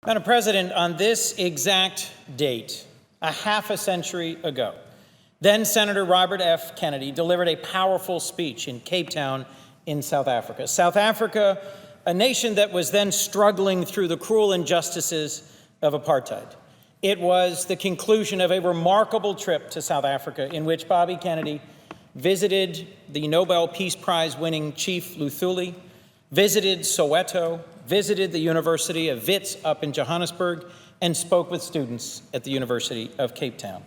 Madam President, on this exact date, a half a century ago, then Senator Robert F. Kennedy delivered a powerful speech in Cape Town in South Africa. South Africa, a nation that was then struggling through the cruel injustices of apartheid. It was the conclusion of a remarkable trip to South Africa in which Bobby Kennedy visited the Nobel Peace Prize winning Chief Luthuli, visited Soweto, visited the University of Wits up in Johannesburg, and spoke with students at the University of Cape Town.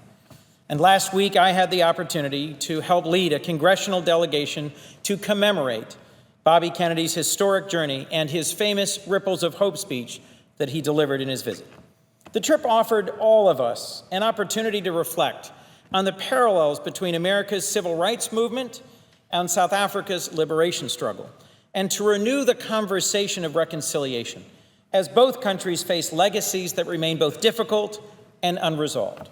And last week, I had the opportunity to help lead a congressional delegation to commemorate Bobby Kennedy's historic journey and his famous Ripples of Hope speech that he delivered in his visit. The trip offered all of us an opportunity to reflect on the parallels between America's civil rights movement and South Africa's liberation struggle, and to renew the conversation of reconciliation, as both countries face legacies that remain both difficult and unresolved.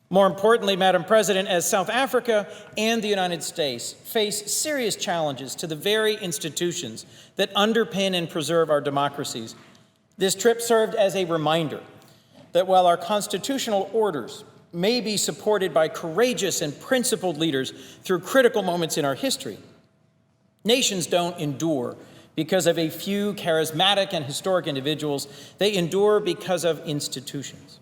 More importantly, Madam President, as South Africa and the United States face serious challenges to the very institutions that underpin and preserve our democracies, this trip served as a reminder that while our constitutional orders may be supported by courageous and principled leaders through critical moments in our history, nations don't endure because of a few charismatic and historic individuals. They endure because of institutions.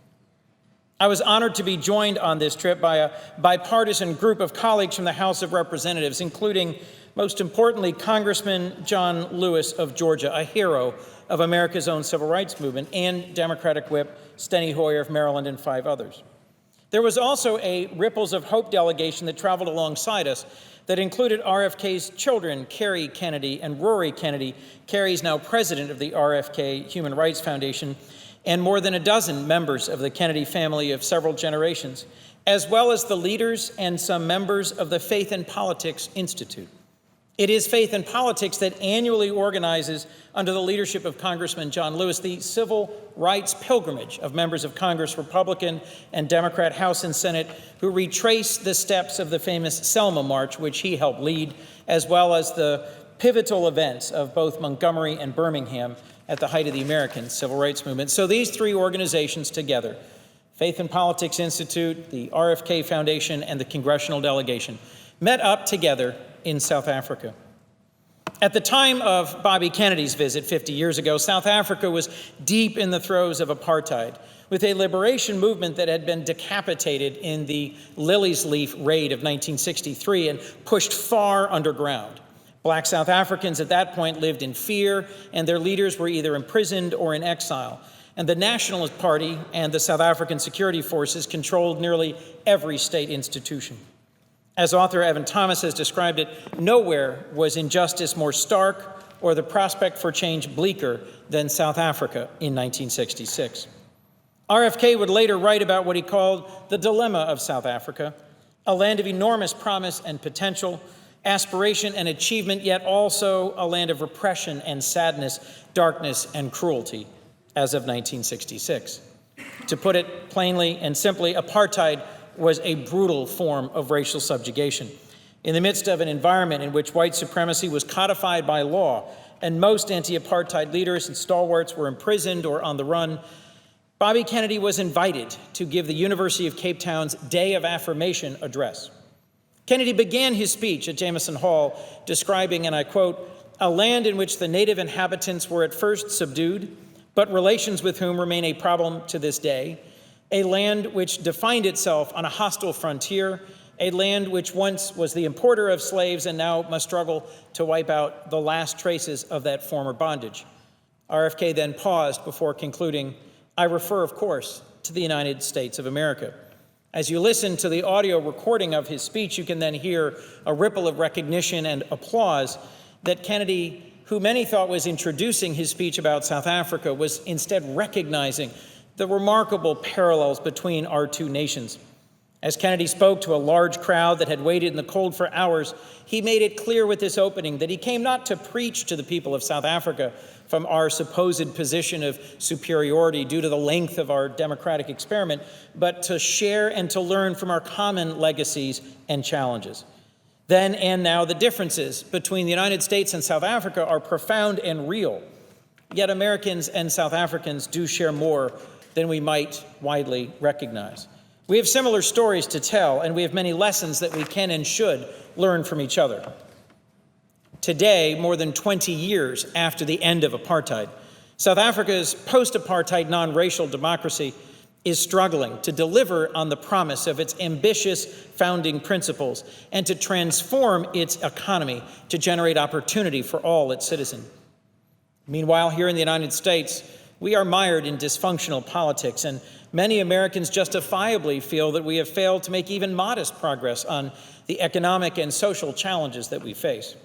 I was honored to be joined on this trip by a bipartisan group of colleagues from the House of Representatives, including, most importantly, Congressman John Lewis of Georgia, a hero of America's own civil rights movement, and Democratic Whip Steny Hoyer of Maryland, and 5 others. There was also a Ripples of Hope delegation that traveled alongside us that included RFK's children, Kerry Kennedy and Rory Kennedy. Kerry's now president of the RFK Human Rights Foundation, and more than a dozen members of the Kennedy family of several generations, as well as the leaders and some members of the Faith and Politics Institute. It is Faith and Politics that annually organizes, under the leadership of Congressman John Lewis, the civil rights pilgrimage of members of Congress, Republican and Democrat, House and Senate, who retrace the steps of the famous Selma March, which he helped lead, as well as the pivotal events of both Montgomery and Birmingham at the height of the American civil rights movement. So these 3 organizations together, Faith and Politics Institute, the RFK Foundation, and the congressional delegation, met up together in South Africa. At the time of Bobby Kennedy's visit 50 years ago, South Africa was deep in the throes of apartheid, with a liberation movement that had been decapitated in the Lilies Leaf raid of 1963 and pushed far underground. Black South Africans at that point lived in fear, and their leaders were either imprisoned or in exile. And the Nationalist Party and the South African security forces controlled nearly every state institution. As author Evan Thomas has described it, nowhere was injustice more stark or the prospect for change bleaker than South Africa in 1966. RFK would later write about what he called the dilemma of South Africa, a land of enormous promise and potential, aspiration and achievement, yet also a land of repression and sadness, darkness and cruelty, as of 1966. To put it plainly and simply, apartheid was a brutal form of racial subjugation. In the midst of an environment in which white supremacy was codified by law and most anti-apartheid leaders and stalwarts were imprisoned or on the run, Bobby Kennedy was invited to give the University of Cape Town's Day of Affirmation address. Kennedy began his speech at Jameson Hall describing, and I quote, "a land in which the native inhabitants were at first subdued, but relations with whom remain a problem to this day, a land which defined itself on a hostile frontier, a land which once was the importer of slaves and now must struggle to wipe out the last traces of that former bondage." RFK then paused before concluding, "I refer, of course, to the United States of America." As you listen to the audio recording of his speech, you can then hear a ripple of recognition and applause that Kennedy, who many thought was introducing his speech about South Africa, was instead recognizing the remarkable parallels between our 2 nations. As Kennedy spoke to a large crowd that had waited in the cold for hours, he made it clear with this opening that he came not to preach to the people of South Africa from our supposed position of superiority due to the length of our democratic experiment, but to share and to learn from our common legacies and challenges. Then and now, the differences between the United States and South Africa are profound and real. Yet Americans and South Africans do share more than we might widely recognize. We have similar stories to tell, and we have many lessons that we can and should learn from each other. Today, more than 20 years after the end of apartheid, South Africa's post-apartheid non-racial democracy is struggling to deliver on the promise of its ambitious founding principles and to transform its economy to generate opportunity for all its citizens. Meanwhile, here in the United States, we are mired in dysfunctional politics, and many Americans justifiably feel that we have failed to make even modest progress on the economic and social challenges that we face.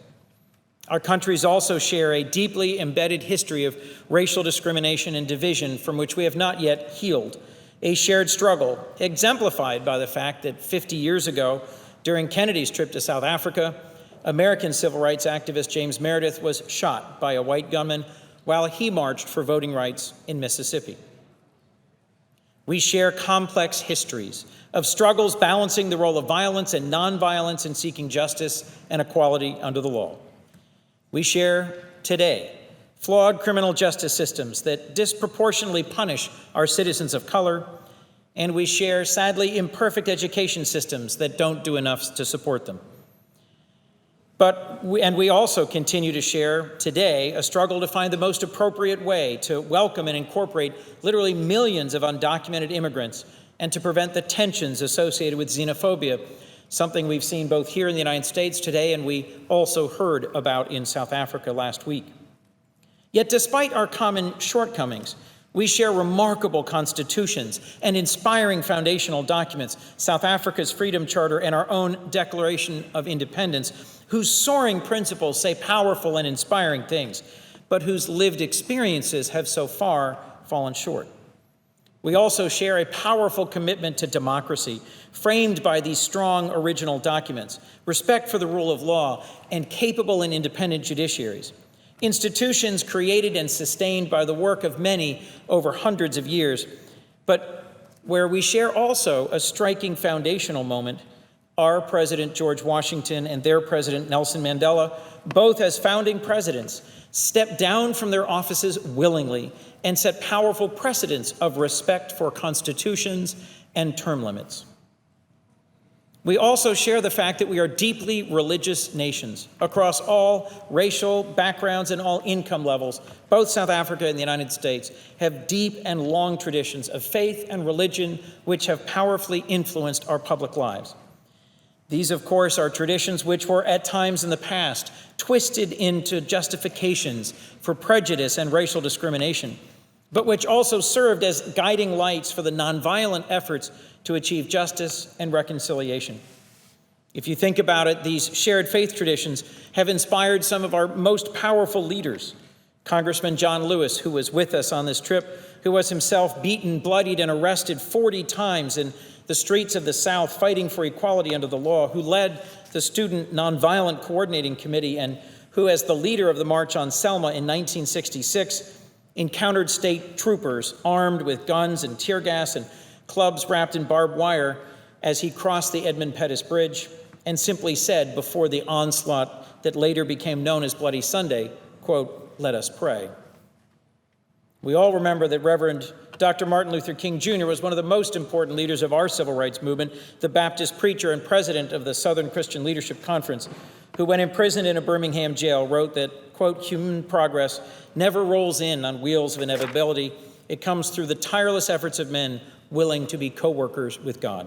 Our countries also share a deeply embedded history of racial discrimination and division from which we have not yet healed, a shared struggle exemplified by the fact that 50 years ago, during Kennedy's trip to South Africa, American civil rights activist James Meredith was shot by a white gunman while he marched for voting rights in Mississippi. We share complex histories of struggles balancing the role of violence and nonviolence in seeking justice and equality under the law. We share today flawed criminal justice systems that disproportionately punish our citizens of color, and we share, sadly, imperfect education systems that don't do enough to support them. We also continue to share today a struggle to find the most appropriate way to welcome and incorporate literally millions of undocumented immigrants and to prevent the tensions associated with xenophobia, something we've seen both here in the United States today and we also heard about in South Africa last week. Yet despite our common shortcomings, we share remarkable constitutions and inspiring foundational documents, South Africa's Freedom Charter and our own Declaration of Independence, whose soaring principles say powerful and inspiring things, but whose lived experiences have so far fallen short. We also share a powerful commitment to democracy, framed by these strong original documents, respect for the rule of law, and capable and independent judiciaries. Institutions created and sustained by the work of many over hundreds of years, but where we share also a striking foundational moment, our President George Washington and their President Nelson Mandela, both as founding presidents, stepped down from their offices willingly and set powerful precedents of respect for constitutions and term limits. We also share the fact that we are deeply religious nations across all racial backgrounds and all income levels. Both South Africa and the United States have deep and long traditions of faith and religion which have powerfully influenced our public lives. These, of course, are traditions which were at times in the past twisted into justifications for prejudice and racial discrimination, but which also served as guiding lights for the nonviolent efforts to achieve justice and reconciliation. If you think about it, these shared faith traditions have inspired some of our most powerful leaders. Congressman John Lewis, who was with us on this trip, who was himself beaten, bloodied, and arrested 40 times in the streets of the South fighting for equality under the law, who led the Student Nonviolent Coordinating Committee, and who, as the leader of the March on Selma in 1966, encountered state troopers armed with guns and tear gas and clubs wrapped in barbed wire as he crossed the Edmund Pettus Bridge and simply said before the onslaught that later became known as Bloody Sunday, quote, "Let us pray." We all remember that Reverend Dr. Martin Luther King Jr. was one of the most important leaders of our civil rights movement, the Baptist preacher and president of the Southern Christian Leadership Conference, who, when imprisoned in a Birmingham jail, wrote that, quote, "Human progress never rolls in on wheels of inevitability. It comes through the tireless efforts of men willing to be co-workers with God."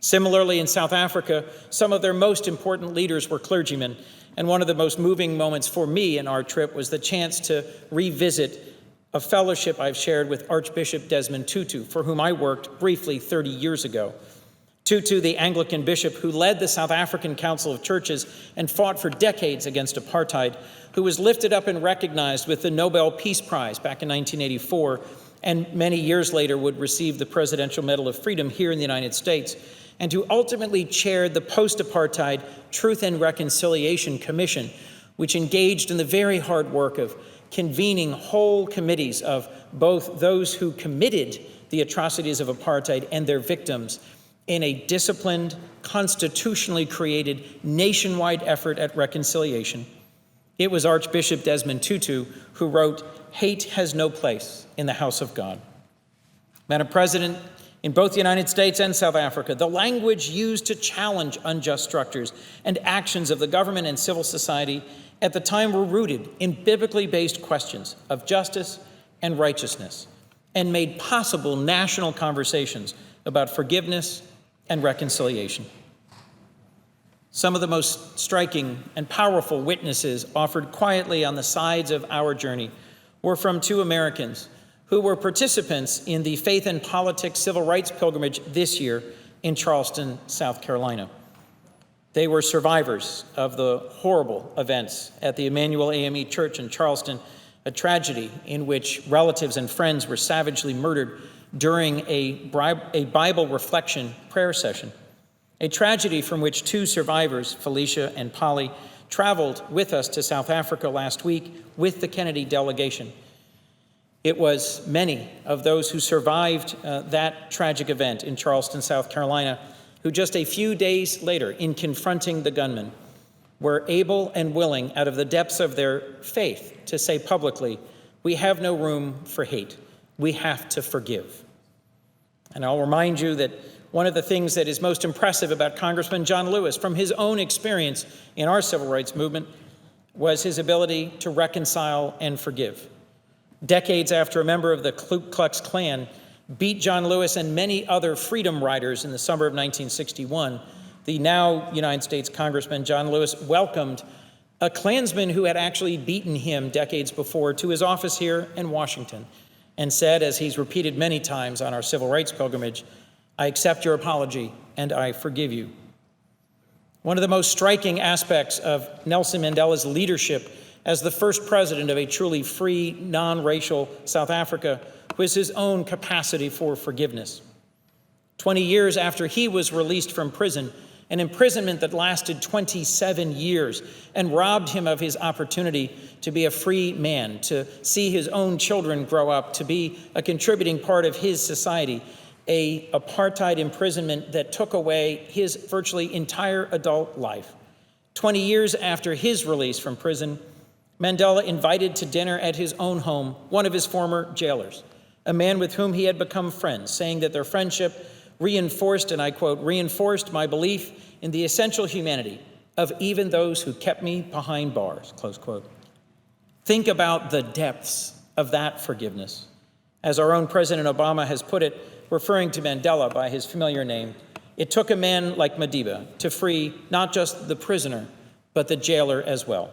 Similarly, in South Africa, some of their most important leaders were clergymen, and one of the most moving moments for me in our trip was the chance to revisit a fellowship I've shared with Archbishop Desmond Tutu, for whom I worked briefly 30 years ago. Tutu, the Anglican bishop who led the South African Council of Churches and fought for decades against apartheid, who was lifted up and recognized with the Nobel Peace Prize back in 1984, and many years later would receive the Presidential Medal of Freedom here in the United States, and who ultimately chaired the post-apartheid Truth and Reconciliation Commission, which engaged in the very hard work of convening whole committees of both those who committed the atrocities of apartheid and their victims in a disciplined, constitutionally created, nationwide effort at reconciliation. It was Archbishop Desmond Tutu who wrote, "Hate has no place in the house of God." Madam President, in both the United States and South Africa, the language used to challenge unjust structures and actions of the government and civil society at the time were rooted in biblically based questions of justice and righteousness, and made possible national conversations about forgiveness and reconciliation. Some of the most striking and powerful witnesses offered quietly on the sides of our journey were from two Americans who were participants in the Faith and Politics Civil Rights Pilgrimage this year in Charleston, South Carolina. They were survivors of the horrible events at the Emmanuel AME Church in Charleston, a tragedy in which relatives and friends were savagely murdered during a Bible reflection prayer session. A tragedy from which two survivors, Felicia and Polly, traveled with us to South Africa last week with the Kennedy delegation. It was many of those who survived that tragic event in Charleston, South Carolina, who just a few days later, in confronting the gunman, were able and willing, out of the depths of their faith, to say publicly, "We have no room for hate. We have to forgive." And I'll remind you that one of the things that is most impressive about Congressman John Lewis, from his own experience in our civil rights movement, was his ability to reconcile and forgive. Decades after a member of the Ku Klux Klan beat John Lewis and many other freedom riders in the summer of 1961, the now United States Congressman John Lewis welcomed a Klansman who had actually beaten him decades before to his office here in Washington and said, as he's repeated many times on our civil rights pilgrimage, "I accept your apology and I forgive you." One of the most striking aspects of Nelson Mandela's leadership as the first president of a truly free, non-racial South Africa was his own capacity for forgiveness. 20 years after he was released from prison, an imprisonment that lasted 27 years and robbed him of his opportunity to be a free man, to see his own children grow up, to be a contributing part of his society, an apartheid imprisonment that took away his virtually entire adult life. 20 years after his release from prison, Mandela invited to dinner at his own home one of his former jailers, a man with whom he had become friends, saying that their friendship reinforced, and I quote, "reinforced my belief in the essential humanity of even those who kept me behind bars," close quote. Think about the depths of that forgiveness. As our own President Obama has put it, referring to Mandela by his familiar name, "It took a man like Madiba to free not just the prisoner, but the jailer as well."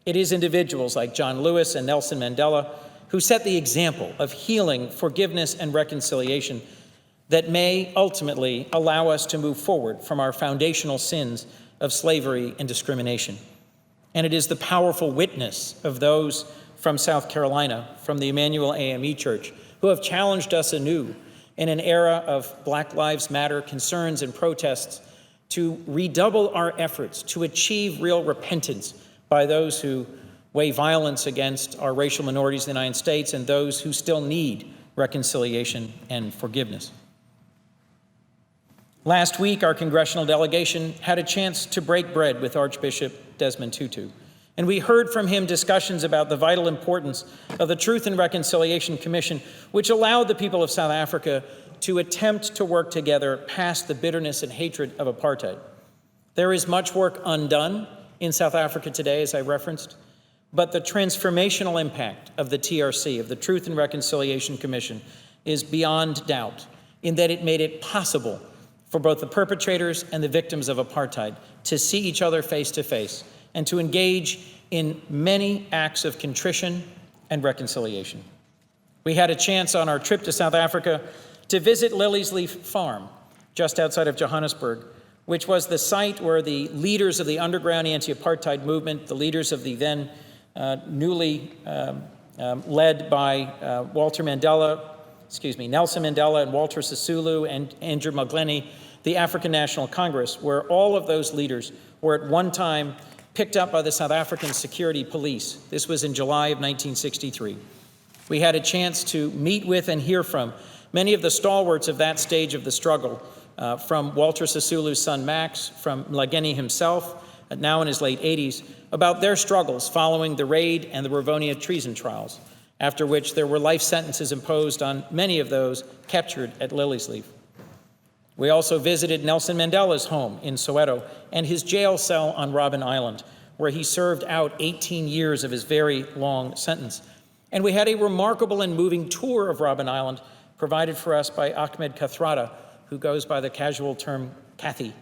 It is individuals like John Lewis and Nelson Mandela who set the example of healing, forgiveness, and reconciliation that may ultimately allow us to move forward from our foundational sins of slavery and discrimination. And it is the powerful witness of those from South Carolina, from the Emmanuel AME Church, who have challenged us anew in an era of Black Lives Matter concerns and protests to redouble our efforts to achieve real repentance by those who weigh violence against our racial minorities in the United States and those who still need reconciliation and forgiveness. Last week, our congressional delegation had a chance to break bread with Archbishop Desmond Tutu, and we heard from him discussions about the vital importance of the Truth and Reconciliation Commission, which allowed the people of South Africa to attempt to work together past the bitterness and hatred of apartheid. There is much work undone in South Africa today, as I referenced, but the transformational impact of the TRC, of the Truth and Reconciliation Commission, is beyond doubt in that it made it possible for both the perpetrators and the victims of apartheid to see each other face to face and to engage in many acts of contrition and reconciliation. We had a chance on our trip to South Africa to visit Lily's Leaf Farm, just outside of Johannesburg, which was the site where the leaders of the underground anti-apartheid movement, the leaders of the then newly led by Nelson Mandela and Walter Sisulu and Andrew Muglennie, the African National Congress, where all of those leaders were at one time picked up by the South African Security Police. This was in July of 1963. We had a chance to meet with and hear from many of the stalwarts of that stage of the struggle, from Walter Sisulu's son Max, from Muglennie himself, now in his late 80s, about their struggles following the raid and the Rivonia treason trials, after which there were life sentences imposed on many of those captured at Lilies Leaf. We also visited Nelson Mandela's home in Soweto and his jail cell on Robben Island, where he served out 18 years of his very long sentence. And we had a remarkable and moving tour of Robben Island provided for us by Ahmed Kathrada, who goes by the casual term Kathy,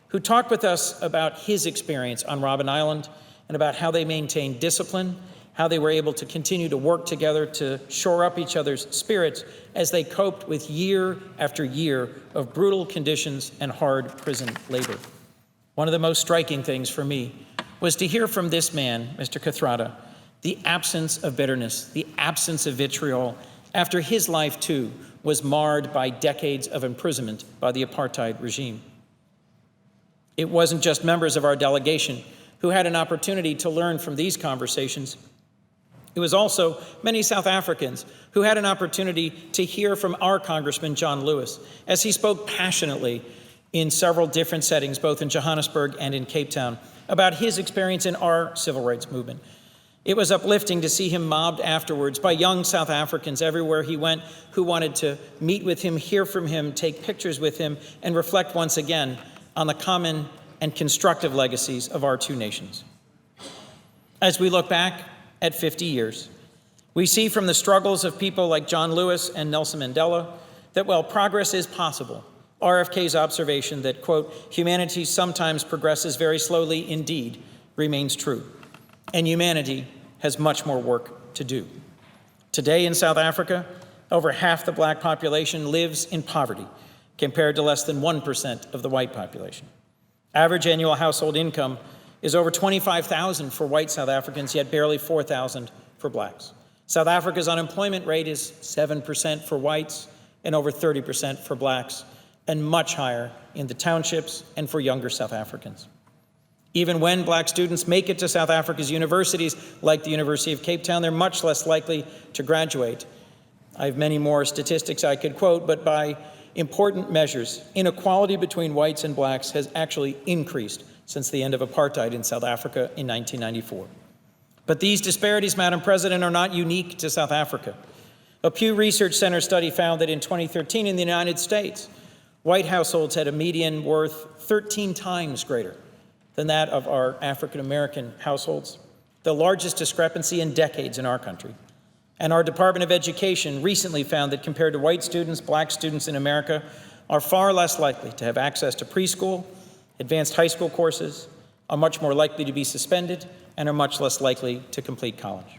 who talked with us about his experience on Robben Island and about how they maintained discipline, how they were able to continue to work together to shore up each other's spirits as they coped with year after year of brutal conditions and hard prison labor. One of the most striking things for me was to hear from this man, Mr. Kathrada, the absence of bitterness, the absence of vitriol, after his life, too, was marred by decades of imprisonment by the apartheid regime. It wasn't just members of our delegation who had an opportunity to learn from these conversations. It was also many South Africans who had an opportunity to hear from our Congressman, John Lewis, as he spoke passionately in several different settings, both in Johannesburg and in Cape Town, about his experience in our civil rights movement. It was uplifting to see him mobbed afterwards by young South Africans everywhere he went who wanted to meet with him, hear from him, take pictures with him, and reflect once again on the common and constructive legacies of our two nations. As we look back at 50 years, we see from the struggles of people like John Lewis and Nelson Mandela that while progress is possible, RFK's observation that, quote, humanity sometimes progresses very slowly indeed remains true, and humanity has much more work to do. Today in South Africa, over half the black population lives in poverty, compared to less than 1% of the white population. Average annual household income is over $25,000 for white South Africans, yet barely $4,000 for blacks. South Africa's unemployment rate is 7% for whites and over 30% for blacks, and much higher in the townships and for younger South Africans. Even when black students make it to South Africa's universities, like the University of Cape Town, they're much less likely to graduate. I have many more statistics I could quote, but by important measures, inequality between whites and blacks has actually increased since the end of apartheid in South Africa in 1994. But these disparities, Madam President, are not unique to South Africa. A Pew Research Center study found that in 2013 in the United States, white households had a median worth 13 times greater than that of our African-American households, the largest discrepancy in decades in our country. And our Department of Education recently found that compared to white students, black students in America are far less likely to have access to preschool, advanced high school courses, are much more likely to be suspended, and are much less likely to complete college.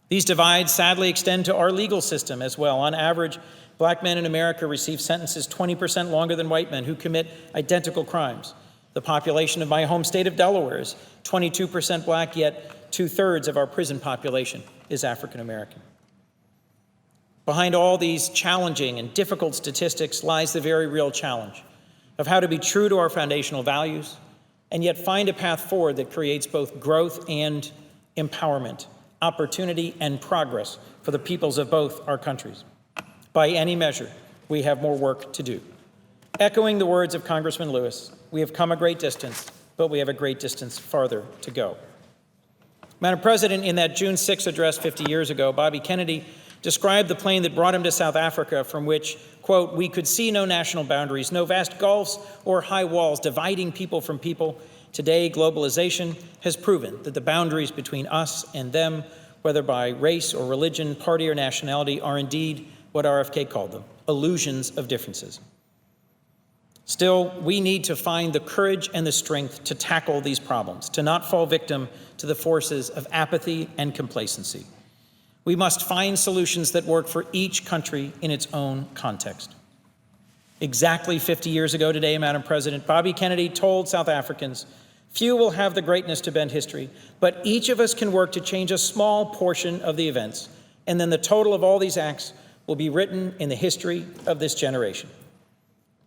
These divides sadly extend to our legal system as well. On average, black men in America receive sentences 20% longer than white men who commit identical crimes. The population of my home state of Delaware is 22% black, yet 2/3 of our prison population is African American. Behind all these challenging and difficult statistics lies the very real challenge of how to be true to our foundational values and yet find a path forward that creates both growth and empowerment, opportunity and progress for the peoples of both our countries. By any measure, we have more work to do. Echoing the words of Congressman Lewis, we have come a great distance, but we have a great distance farther to go. Madam President, in that June 6 address 50 years ago, Bobby Kennedy described the plane that brought him to South Africa from which, quote, we could see no national boundaries, no vast gulfs or high walls dividing people from people. Today, globalization has proven that the boundaries between us and them, whether by race or religion, party or nationality, are indeed what RFK called them, illusions of differences. Still, we need to find the courage and the strength to tackle these problems, to not fall victim to the forces of apathy and complacency. We must find solutions that work for each country in its own context. Exactly 50 years ago today, Madam President, Bobby Kennedy told South Africans, few will have the greatness to bend history, but each of us can work to change a small portion of the events, and then the total of all these acts will be written in the history of this generation.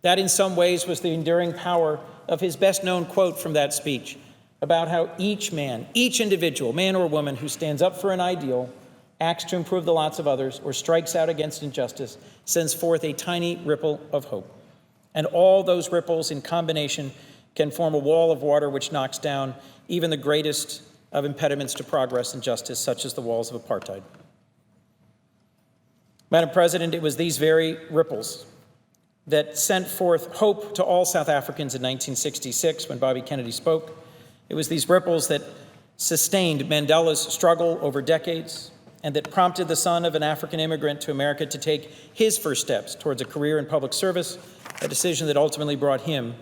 That, in some ways, was the enduring power of his best-known quote from that speech about how each man, each individual, man or woman, who stands up for an ideal, acts to improve the lots of others, or strikes out against injustice, sends forth a tiny ripple of hope. And all those ripples in combination can form a wall of water which knocks down even the greatest of impediments to progress and justice, such as the walls of apartheid. Madam President, it was these very ripples that sent forth hope to all South Africans in 1966 when Bobby Kennedy spoke. It was these ripples that sustained Mandela's struggle over decades and that prompted the son of an African immigrant to America to take his first steps towards a career in public service, a decision that ultimately brought him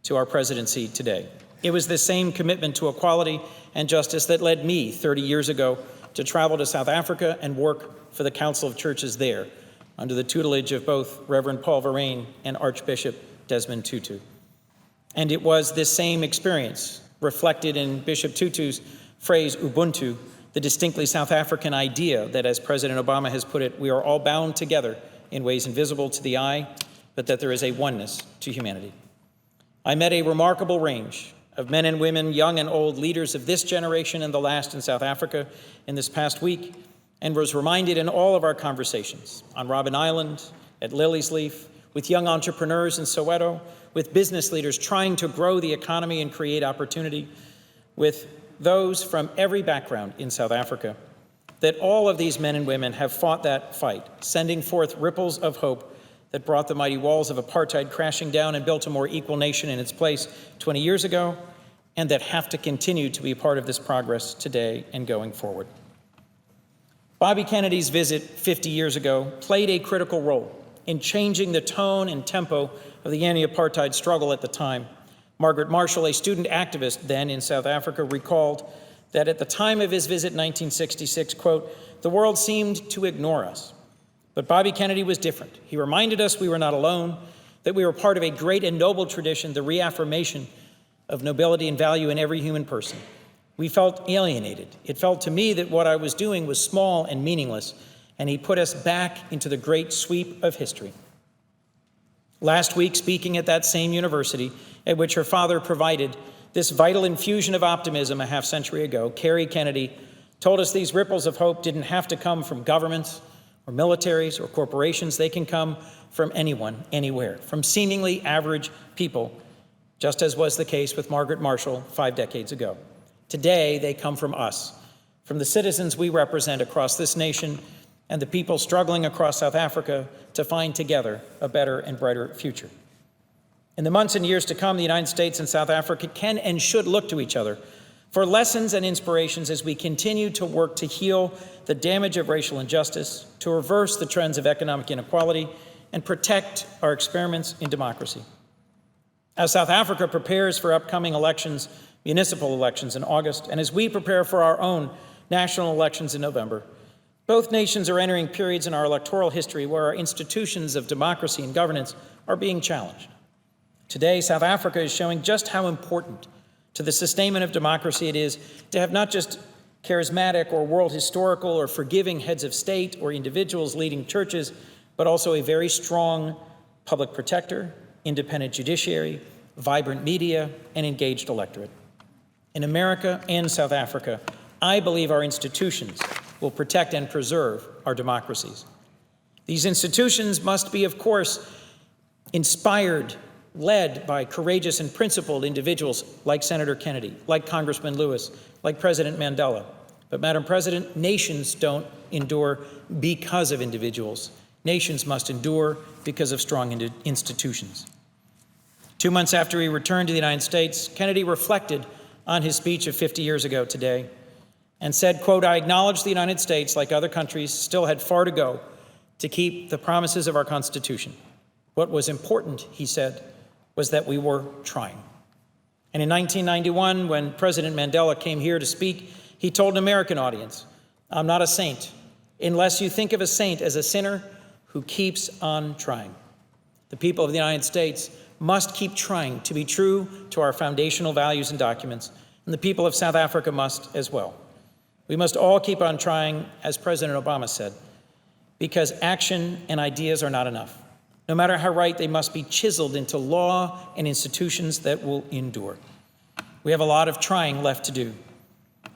to our presidency today. It was the same commitment to equality and justice that led me 30 years ago to travel to South Africa and work for the Council of Churches there, under the tutelage of both Reverend Paul Verreynne and Archbishop Desmond Tutu. And it was this same experience reflected in Bishop Tutu's phrase, Ubuntu, the distinctly South African idea that, as President Obama has put it, we are all bound together in ways invisible to the eye, but that there is a oneness to humanity. I met a remarkable range of men and women, young and old, leaders of this generation and the last in South Africa in this past week, and was reminded in all of our conversations on Robben Island, at Lily's Leaf, with young entrepreneurs in Soweto, with business leaders trying to grow the economy and create opportunity, with those from every background in South Africa, that all of these men and women have fought that fight, sending forth ripples of hope that brought the mighty walls of apartheid crashing down and built a more equal nation in its place 20 years ago, and that have to continue to be part of this progress today and going forward. Bobby Kennedy's visit 50 years ago played a critical role in changing the tone and tempo of the anti-apartheid struggle at the time. Margaret Marshall, a student activist then in South Africa, recalled that at the time of his visit in 1966, quote, "The world seemed to ignore us. But Bobby Kennedy was different. He reminded us we were not alone, that we were part of a great and noble tradition, the reaffirmation of nobility and value in every human person. We felt alienated. It felt to me that what I was doing was small and meaningless, and he put us back into the great sweep of history." Last week, speaking at that same university at which her father provided this vital infusion of optimism a half-century ago, Carrie Kennedy told us these ripples of hope didn't have to come from governments or militaries or corporations. They can come from anyone, anywhere, from seemingly average people, just as was the case with Margaret Marshall 5 decades ago. Today, they come from us, from the citizens we represent across this nation and the people struggling across South Africa to find together a better and brighter future. In the months and years to come, the United States and South Africa can and should look to each other for lessons and inspirations as we continue to work to heal the damage of racial injustice, to reverse the trends of economic inequality, and protect our experiments in democracy. As South Africa prepares for upcoming elections, municipal elections in August, and as we prepare for our own national elections in November, both nations are entering periods in our electoral history where our institutions of democracy and governance are being challenged. Today, South Africa is showing just how important to the sustainment of democracy it is to have not just charismatic or world historical or forgiving heads of state or individuals leading churches, but also a very strong public protector, independent judiciary, vibrant media, and engaged electorate. In America and South Africa, I believe our institutions will protect and preserve our democracies. These institutions must be, of course, inspired, led by courageous and principled individuals like Senator Kennedy, like Congressman Lewis, like President Mandela. But, Madam President, nations don't endure because of individuals. Nations must endure because of strong institutions. 2 months after he returned to the United States, Kennedy reflected on his speech of 50 years ago today and said, quote, "I acknowledge the United States, like other countries, still had far to go to keep the promises of our Constitution. What was important," he said, "was that we were trying." And in 1991, when President Mandela came here to speak, he told an American audience, "I'm not a saint, unless you think of a saint as a sinner who keeps on trying." The people of the United States must keep trying to be true to our foundational values and documents, and the people of South Africa must as well. We must all keep on trying, as President Obama said, because action and ideas are not enough. No matter how right, they must be chiseled into law and institutions that will endure. We have a lot of trying left to do.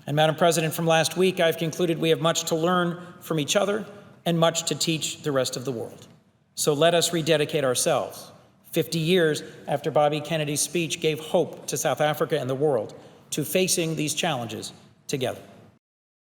And Madam President, from last week, I've concluded we have much to learn from each other and much to teach the rest of the world. So let us rededicate ourselves 50 years after Bobby Kennedy's speech gave hope to South Africa and the world to facing these challenges together.